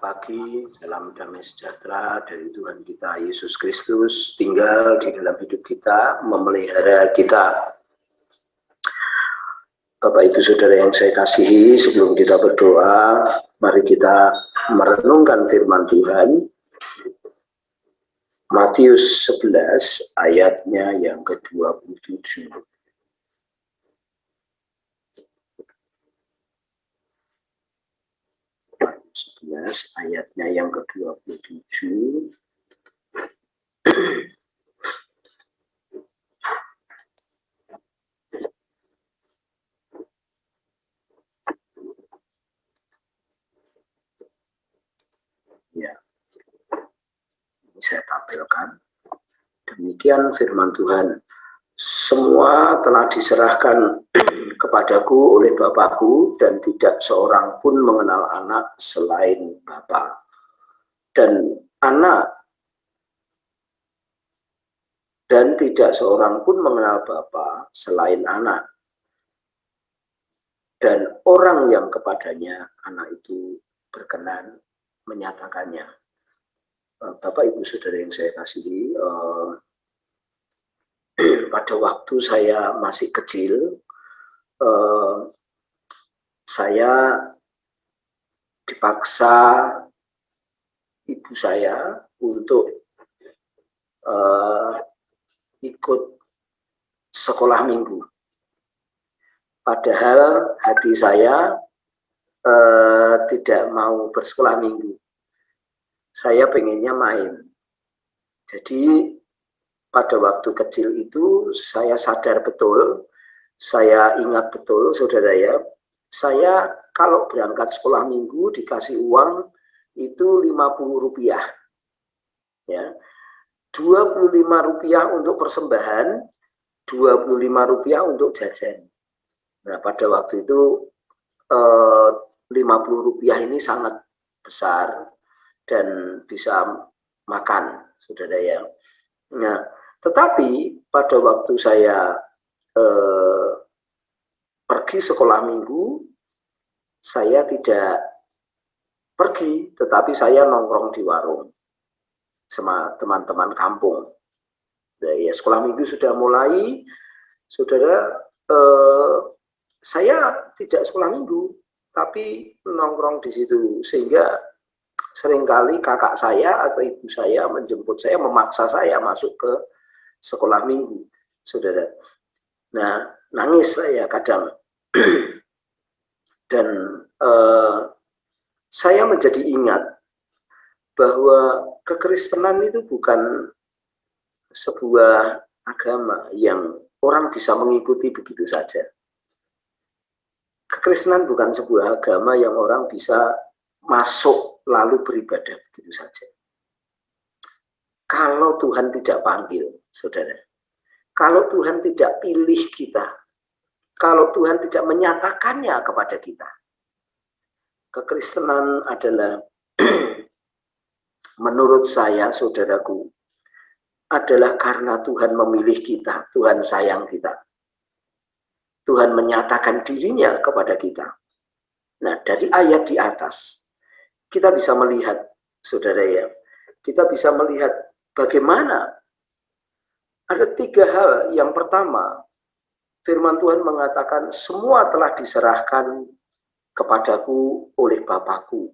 pagi, salam damai sejahtera dari Tuhan kita Yesus Kristus tinggal di dalam hidup kita, memelihara kita. Bapak Ibu Saudara yang saya kasihi, sebelum kita berdoa, mari kita merenungkan firman Tuhan. Matius 11 ayatnya yang ke-27. Ayatnya yang ke-27. Ya, ini saya tampilkan. Demikian firman Tuhan. Semua telah diserahkan kepadaku oleh Bapakku, dan tidak seorang pun mengenal anak selain Bapa, dan tidak seorang pun mengenal Bapa selain anak, dan orang yang kepadanya anak itu berkenan menyatakannya. Bapak Ibu Saudara yang saya kasihi, pada waktu saya masih kecil, saya dipaksa ibu saya untuk ikut sekolah minggu. Padahal hati saya tidak mau bersekolah minggu. Saya pengennya main. Jadi pada waktu kecil itu saya sadar betul, saya ingat betul saudara ya, saya kalau berangkat sekolah minggu dikasih uang itu Rp50. Ya. Rp25 untuk persembahan, Rp25 untuk jajan. Nah, pada waktu itu Rp50 ini sangat besar dan bisa makan, saudara ya. Nah, tetapi pada waktu saya pergi sekolah minggu, saya tidak pergi, tetapi saya nongkrong di warung sama teman-teman kampung. Nah, ya, sekolah minggu sudah mulai, saudara. Saya tidak sekolah minggu, tapi nongkrong di situ, sehingga seringkali kakak saya atau ibu saya menjemput saya, memaksa saya masuk ke sekolah minggu, saudara. Nah, nangis saya kadang. Dan saya menjadi ingat bahwa kekristenan itu bukan sebuah agama yang orang bisa mengikuti begitu saja. Kekristenan bukan sebuah agama yang orang bisa masuk lalu beribadah begitu saja. Kalau Tuhan tidak panggil, saudara, kalau Tuhan tidak pilih kita, kalau Tuhan tidak menyatakannya kepada kita, kekristenan adalah menurut saya, saudaraku, adalah karena Tuhan memilih kita, Tuhan sayang kita. Tuhan menyatakan dirinya kepada kita. Nah, dari ayat di atas, kita bisa melihat, saudara ya, kita bisa melihat bagaimana ada 3 hal. Yang pertama, firman Tuhan mengatakan, semua telah diserahkan kepadaku oleh Bapakku,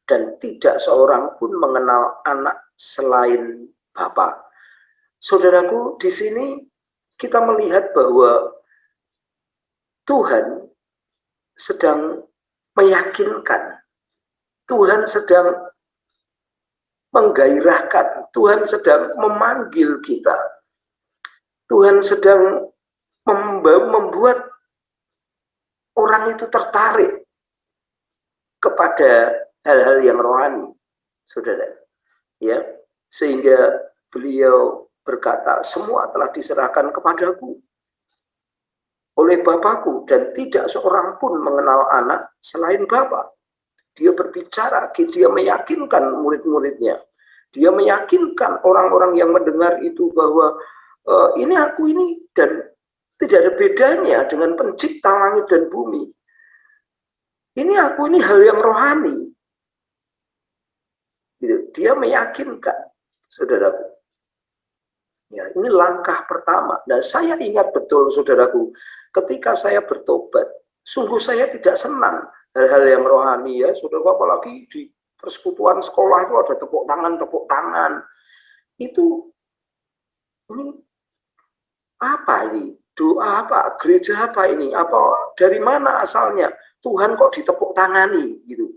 dan tidak seorang pun mengenal anak selain Bapa. Saudaraku, di sini kita melihat bahwa Tuhan sedang meyakinkan, Tuhan sedang menggairahkan, Tuhan sedang memanggil kita, Tuhan sedang membuat orang itu tertarik kepada hal-hal yang rohani, saudara. Ya, sehingga beliau berkata, semua telah diserahkan kepadaku oleh Bapakku, dan tidak seorang pun mengenal anak selain Bapa. Dia berbicara, dia meyakinkan murid-muridnya, dia meyakinkan orang-orang yang mendengar itu bahwa ini aku ini, dan tidak ada bedanya dengan pencipta langit dan bumi. Ini aku ini hal yang rohani. dia meyakinkan, saudaraku. Ya, ini langkah pertama. Dan saya ingat betul, saudaraku, ketika saya bertobat, sungguh saya tidak senang hal-hal yang rohani, ya, saudara. Apalagi di persekutuan sekolah itu ada tepuk tangan. Itu ini apa ini? Doa apa? Gereja apa ini? Apa dari mana asalnya? Tuhan kok ditepuk tangani gitu.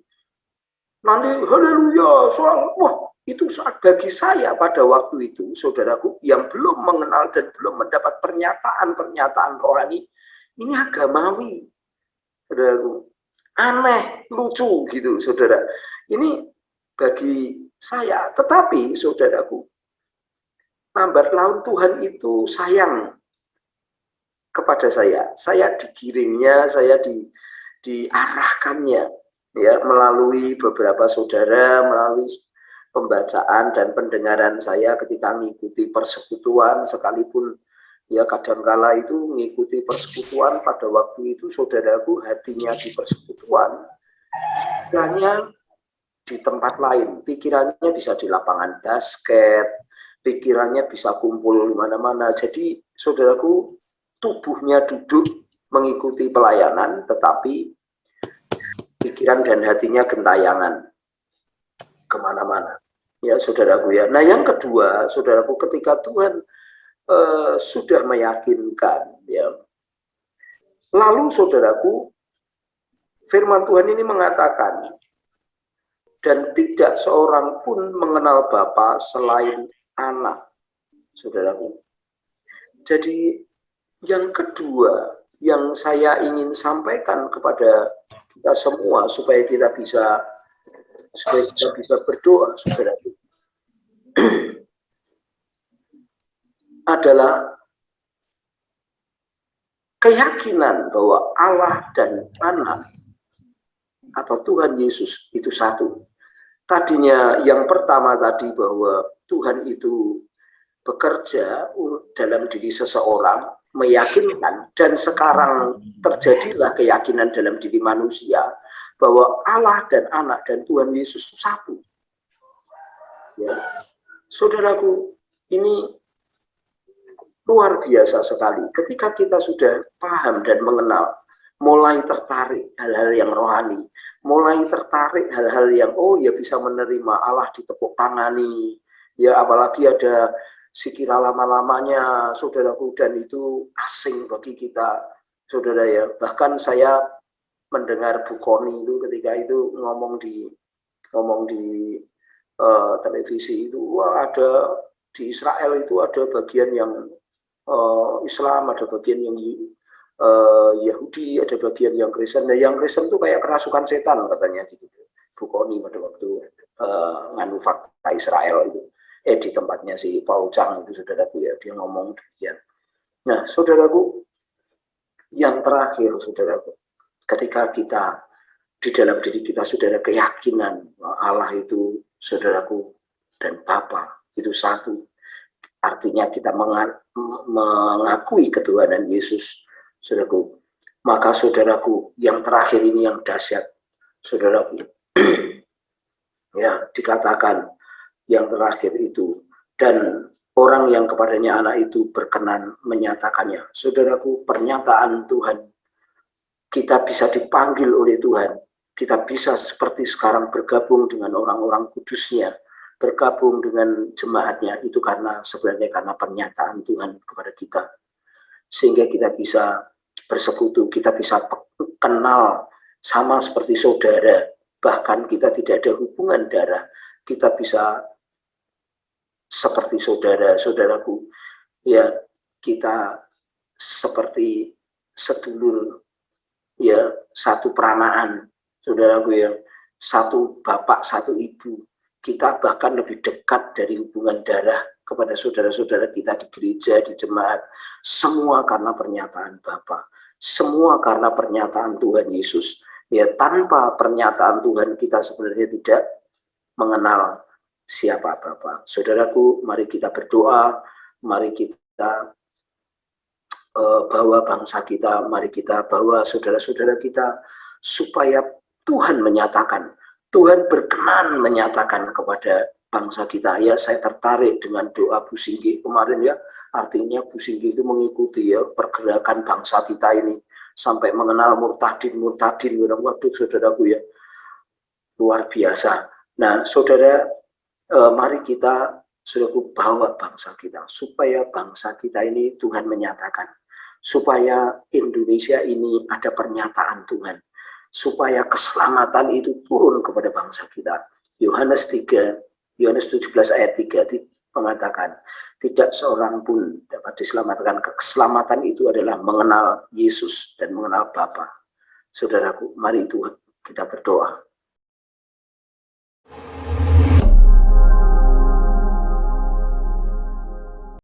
Nanti haleluya, wah, itu saat bagi saya pada waktu itu, saudaraku, yang belum mengenal dan belum mendapat pernyataan rohani, ini agamawi, saudaraku, aneh, lucu gitu, saudara. Ini bagi saya, tetapi saudaraku, lambat laun Tuhan itu sayang kepada saya digiringnya, saya diarahkannya, ya, melalui beberapa saudara, melalui pembacaan dan pendengaran saya ketika mengikuti persekutuan, sekalipun ya kadangkala itu mengikuti persekutuan pada waktu itu, saudaraku, hatinya di persekutuan, pikirannya di tempat lain, pikirannya bisa di lapangan basket, pikirannya bisa kumpul di mana-mana. Jadi saudaraku, tubuhnya duduk mengikuti pelayanan, tetapi pikiran dan hatinya gentayangan kemana-mana. Ya, saudaraku, ya. Nah, yang kedua, saudaraku, ketika Tuhan sudah meyakinkan, ya, lalu saudaraku, firman Tuhan ini mengatakan, dan tidak seorang pun mengenal Bapa selain Anak, saudaraku. Jadi yang kedua yang saya ingin sampaikan kepada kita semua supaya kita bisa berdoa, saudaraku, adalah keyakinan bahwa Allah dan Anak atau Tuhan Yesus itu satu. Tadinya yang pertama tadi bahwa Tuhan itu bekerja dalam diri seseorang, meyakinkan, dan sekarang terjadilah keyakinan dalam diri manusia bahwa Allah dan Anak dan Tuhan Yesus itu satu. Ya. Saudaraku, ini luar biasa sekali. Ketika kita sudah paham dan mengenal, mulai tertarik hal-hal yang rohani, mulai tertarik hal-hal yang ya bisa menerima Allah ditepuk tangani, ya, apalagi ada sekira lama-lamanya, saudaraku, dan itu asing bagi kita, saudara, ya. Bahkan saya mendengar Bu Koni itu ketika itu ngomong di televisi itu, wah, ada di Israel itu ada bagian yang Islam, ada bagian yang Yahudi, ada bagian yang Kristen. Nah, yang Kristen itu kayak kerasukan setan katanya gitu. Bu Koni pada waktu nganu fakta Israel itu. Di tempatnya si Paul Chang itu, saudaraku, ya, dia ngomong demikian. Nah, saudaraku, yang terakhir, saudaraku, ketika kita di dalam diri kita sudah ada keyakinan Allah itu, saudaraku, dan Bapa itu satu, artinya kita mengakui ketuhanan Yesus, saudaraku, maka saudaraku, yang terakhir ini yang dahsyat, saudaraku, ya, dikatakan yang terakhir itu, dan orang yang kepadanya Anak itu berkenan menyatakannya. Saudaraku, pernyataan Tuhan, kita bisa dipanggil oleh Tuhan, kita bisa seperti sekarang bergabung dengan orang-orang kudusnya, bergabung dengan jemaatnya, itu sebenarnya karena pernyataan Tuhan kepada kita, sehingga kita bisa bersekutu, kita bisa kenal sama seperti saudara, bahkan kita tidak ada hubungan darah, kita bisa seperti saudara-saudaraku, ya, kita seperti sedulur, ya, satu peranaan, saudaraku, ya, satu bapak, satu ibu. Kita bahkan lebih dekat dari hubungan darah kepada saudara-saudara kita di gereja, di jemaat. Semua karena pernyataan Bapa, semua karena pernyataan Tuhan Yesus. Ya, tanpa pernyataan Tuhan kita sebenarnya tidak mengenal siapa Bapa. Saudaraku, mari kita berdoa, mari kita bawa bangsa kita, mari kita bawa saudara-saudara kita, supaya Tuhan menyatakan, Tuhan berkenan menyatakan kepada bangsa kita. Ya, saya tertarik dengan doa Bu Singgi kemarin ya. Artinya Bu Singgi itu mengikuti ya pergerakan bangsa kita ini sampai mengenal murtadin. Waduh, saudaraku ya, luar biasa. Nah, saudara, mari kita saudaraku bawa bangsa kita supaya bangsa kita ini Tuhan menyatakan, supaya Indonesia ini ada pernyataan Tuhan, supaya keselamatan itu turun kepada bangsa kita. Yohanes 17 ayat 3 mengatakan, tidak seorang pun dapat diselamatkan. Keselamatan itu adalah mengenal Yesus dan mengenal Bapa. Saudaraku, mari Tuhan kita berdoa.